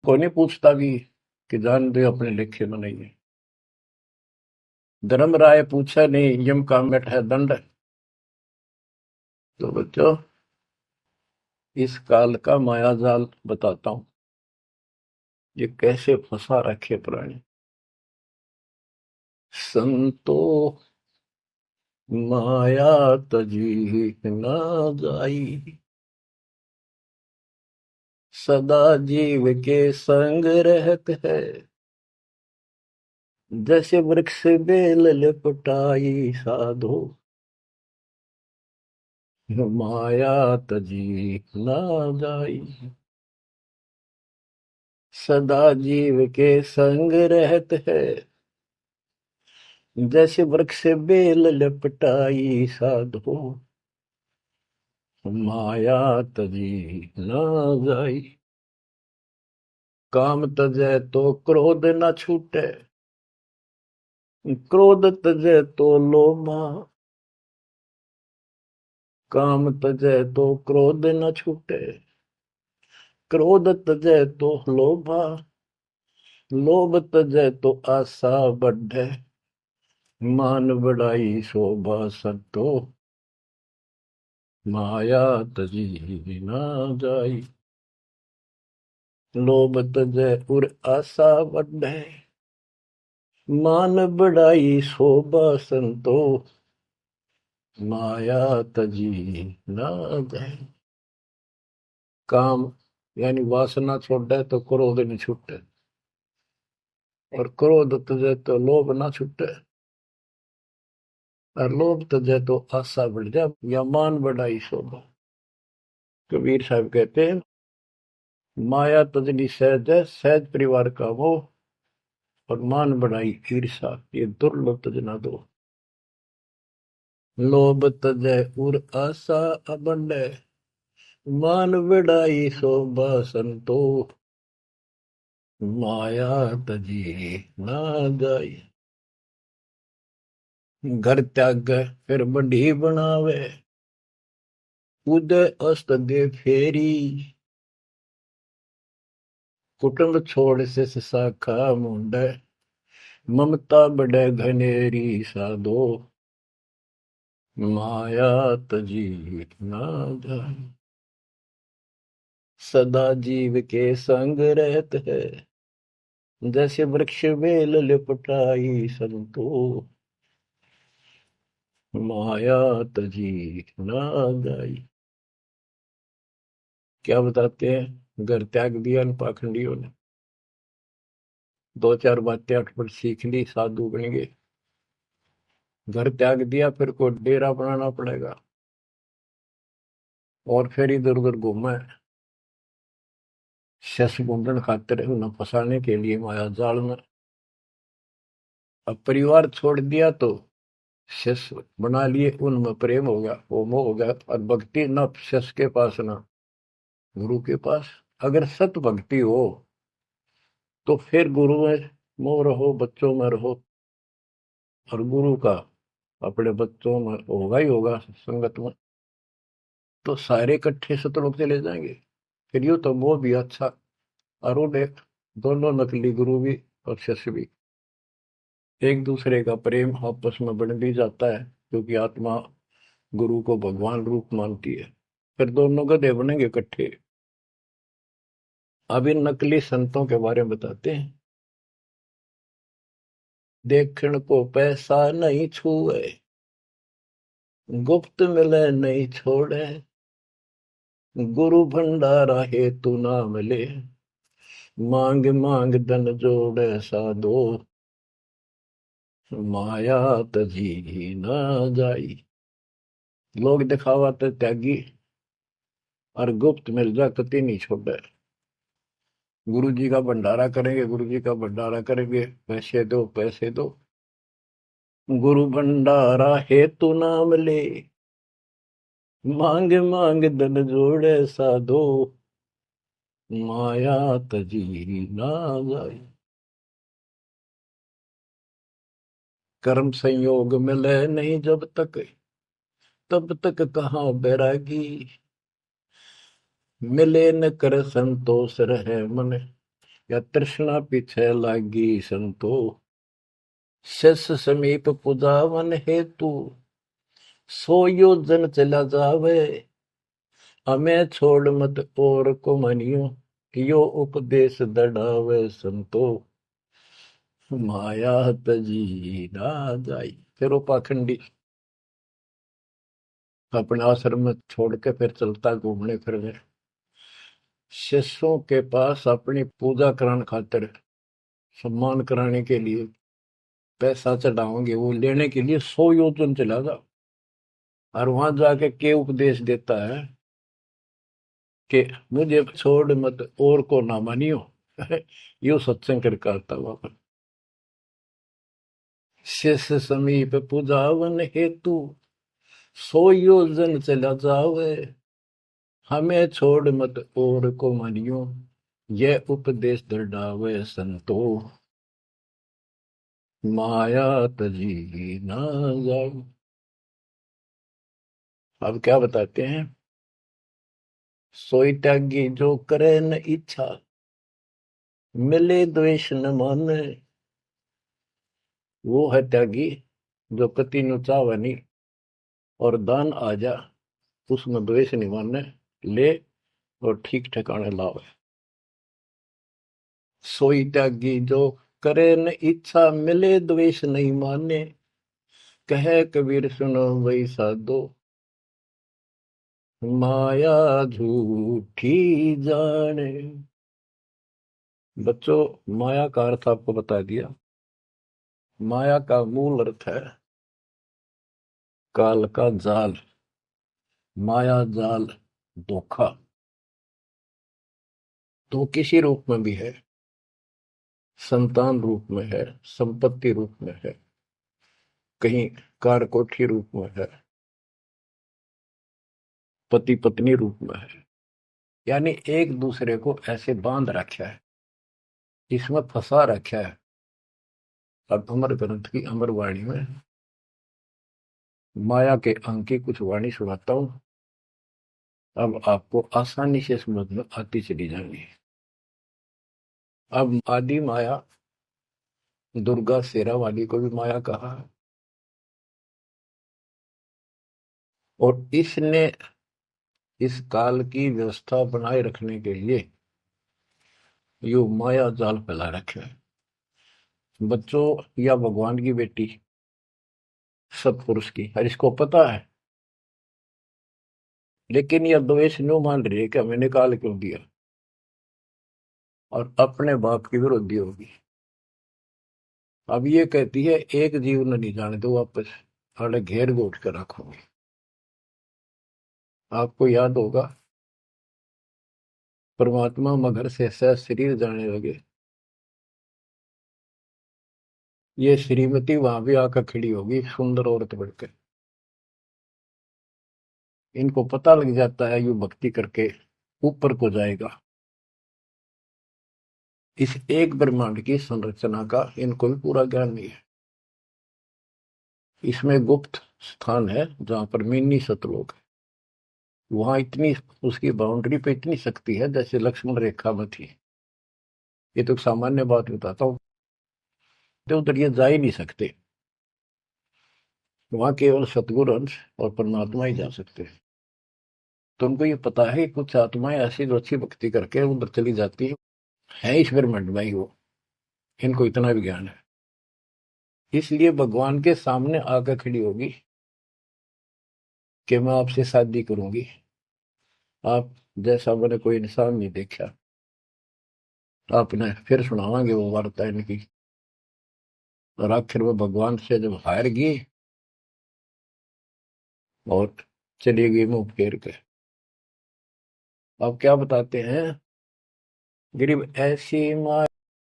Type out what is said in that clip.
कोई नहीं पूछता भी कि जान दे अपने लेखे में नहीं है। धर्म राय पूछा नहीं यम का मिट है दंड। तो बच्चों इस काल का माया जाल बताता हूं, ये कैसे फंसा रखे प्राणी। संतो माया तजी ना जाई, सदा जीव के संग रहत है। जैसे वृक्ष बेल लिपटाई साधो, माया तजी ना जाई। सदा जीव के संग रहत है, जैसे वृक्ष बेल लिपटाई साधो, माया तजी ना जाई। काम तजै तो क्रोध न छूटे, क्रोध तजै तो लोमा। काम तजै तो क्रोध न छूटे, क्रोध तजै तो लोभा। लोभ तजै तो आशा बढ़े, मान बढ़ाई शोभा संतो, माया तजी ना जाई। लोभ तजै उर आशा बढ़े, मान बढ़ाई शोभा संतो, माया तजी ना जाई। काम यानी वासना छोड़े तो क्रोध नहीं छूटे, और क्रोध तजे तो लोभ ना छूटे, और लोभ तजे तो आशा बढ़ जाए या मान बढ़ाई शोभा। कबीर साहब कहते हैं माया तजनी सहज है, सहज परिवार का वो, और मान बढ़ाई ईर्षा, ये दुर्लभ तजना दो। लोभ तजै उर आशा अबंडे, मान बढ़ाई शोभा संतो, माया तजी ना जाई। घर त्याग फिर बढ़ी बनावे, उदय अस्त दे फेरी। कुटुंब छोड़ से शाखा मुंडे, ममता बढ़े घनेरी साधो, माया तजी ना जाए। सदा जीव के संग रहत है, जैसे वृक्ष बेल लिपटाई संतो, माया तजी ना जाई। क्या बताते हैं, घर त्याग दिया इन पाखंडियों ने, दो चार बातें अटपट सीख ली, साधु बन गए। घर त्याग दिया, फिर को डेरा बनाना पड़ेगा, और फिर इधर उधर घूमे शस गुंडन खातिर, उन्हें फंसाने के लिए माया जाल में। अब परिवार छोड़ दिया तो शस बना लिए, उनमें प्रेम हो गया, वो मोह हो गया, और भक्ति न शस के पास ना गुरु के पास। अगर सत भक्ति हो तो फिर गुरु में मोह रहो, बच्चों में रहो, और गुरु का अपने बच्चों में होगा ही होगा संगत में, तो सारे इकट्ठे सतलोक चले जाएंगे। फिर यूं तो मोह भी अच्छा, और वो देख दोनों नकली गुरु भी और शिष्य भी, एक दूसरे का प्रेम आपस में बढ़ भी जाता है, क्योंकि आत्मा गुरु को भगवान रूप मानती है। फिर दोनों गधे बनेंगे इकट्ठे। अब इन नकली संतों के बारे में बताते हैं। देखण को पैसा नहीं छुए, गुप्त मिले नहीं छोड़े, गुरु भंडारा हेतु ना मिले, मांग मांग धन जोड़े साधो, माया तजी ना जाई। लोग दिखावा ते त्यागी, और गुप्त मिर्जा कति नहीं छोड़े। गुरु जी का भंडारा करेंगे, गुरु जी का भंडारा करेंगे, पैसे दो पैसे दो, गुरु भंडारा हेतु ना मिले, मांग मांग धन जोड़े साधो, माया तजी ना जाए। कर्म संयोग मिले नहीं जब तक, तब तक कहाँ बैरागी, मिले न कर संतोष रहे मन, या तृष्णा पीछे लागी संतो, शिष समीप पुजावन हेतु, सो योजन चला जावे, हमें छोड़ मत और को मनियो, यो उपदेश दढ़ावे संतो, माया तजी ना जाई। फिर वो पाखंडी अपने आश्रम में छोड़ के फिर चलता घूमने फिरने, शिष्यों के पास अपनी पूजा कराने खातिर, सम्मान कराने के लिए पैसा चढ़ाओगे, वो लेने के लिए 100 योजन चला जा, और वहां जाके के उपदेश देता है कि मुझे छोड़ मत और को ना मानियो। यो सत्संग कर करता वहां। शिष्य समीप पूजावन हेतु, 100 योजन चला जावे, हमें छोड़ मत और को मानियो, यह उपदेश दृढ़ावे संतो, माया तजी ना जाओ। अब क्या बताते हैं, सोई त्यागी जो करे न इच्छा, मिले द्वेष न माने, वो है त्यागी जो कति नु चावे नहीं, और दान आ जा उसमें द्वेष नहीं माने, ले और ठीक ठिकाने लावे। सोई त्यागी जो करे न इच्छा, मिले द्वेष नहीं माने, कहे कबीर सुनो वही साधो, माया झूठी जाने। बच्चों, माया का अर्थ आपको बता दिया। माया का मूल अर्थ है काल का जाल, माया जाल, धोखा। तो किसी रूप में भी है, संतान रूप में है, संपत्ति रूप में है, कहीं कार कोठी रूप में है, पति पत्नी रूप में है, यानी एक दूसरे को ऐसे बांध रखा है, इसमें फंसा रखा है। अब अमर ग्रंथ की अमर वाणी में माया के अंक की कुछ वाणी सुनाता हूं, अब आपको आसानी से समझ में आती चली जाएंगी। अब आदि माया, दुर्गा शेरा वाली को भी माया कहा है, और इसने इस काल की व्यवस्था बनाए रखने के लिए यो माया जाल फैला रखे है। बच्चों, या भगवान की बेटी सतपुरुष की, और इसको पता है, लेकिन यह द्वेष न्यू मान रही है कि हमें निकाल क्यों दिया, और अपने बाप की विरोधी होगी। अब ये कहती है एक जीव न नहीं जाने दो वापस, अरे घेर घोट कर रखोगे। आपको याद होगा, परमात्मा मगर से सह शरीर जाने लगे, ये श्रीमती वहां भी आकर खड़ी होगी, सुंदर औरत बढ़कर। इनको पता लग जाता है यू भक्ति करके ऊपर को जाएगा। इस एक ब्रह्मांड की संरचना का इनको भी पूरा ज्ञान नहीं है। इसमें गुप्त स्थान है जहां पर मिनी सतलोक है, वहां इतनी उसकी बाउंड्री पे इतनी शक्ति है जैसे लक्ष्मण रेखा में थी। ये तो सामान्य बात बताता हूँ, तो उधर ये जा ही नहीं सकते, वहां केवल सतगुरु अंश और परमात्मा ही जा सकते हैं। तो उनको ये पता है कि कुछ आत्माएं ऐसी जो अच्छी भक्ति करके उधर चली जाती है इस ब्रह्मांड में ही वो, इनको इतना भी ज्ञान है। इसलिए भगवान के सामने आकर खड़ी होगी कि मैं आपसे शादी करूंगी, आप जैसा मैंने कोई इंसान नहीं देखा। आपने फिर सुनावांगे वो वार्ता इनकी, और आखिर में भगवान से जब हार गई और चली गई मुंह फेर के। अब क्या बताते हैं, गरीब ऐसी माँ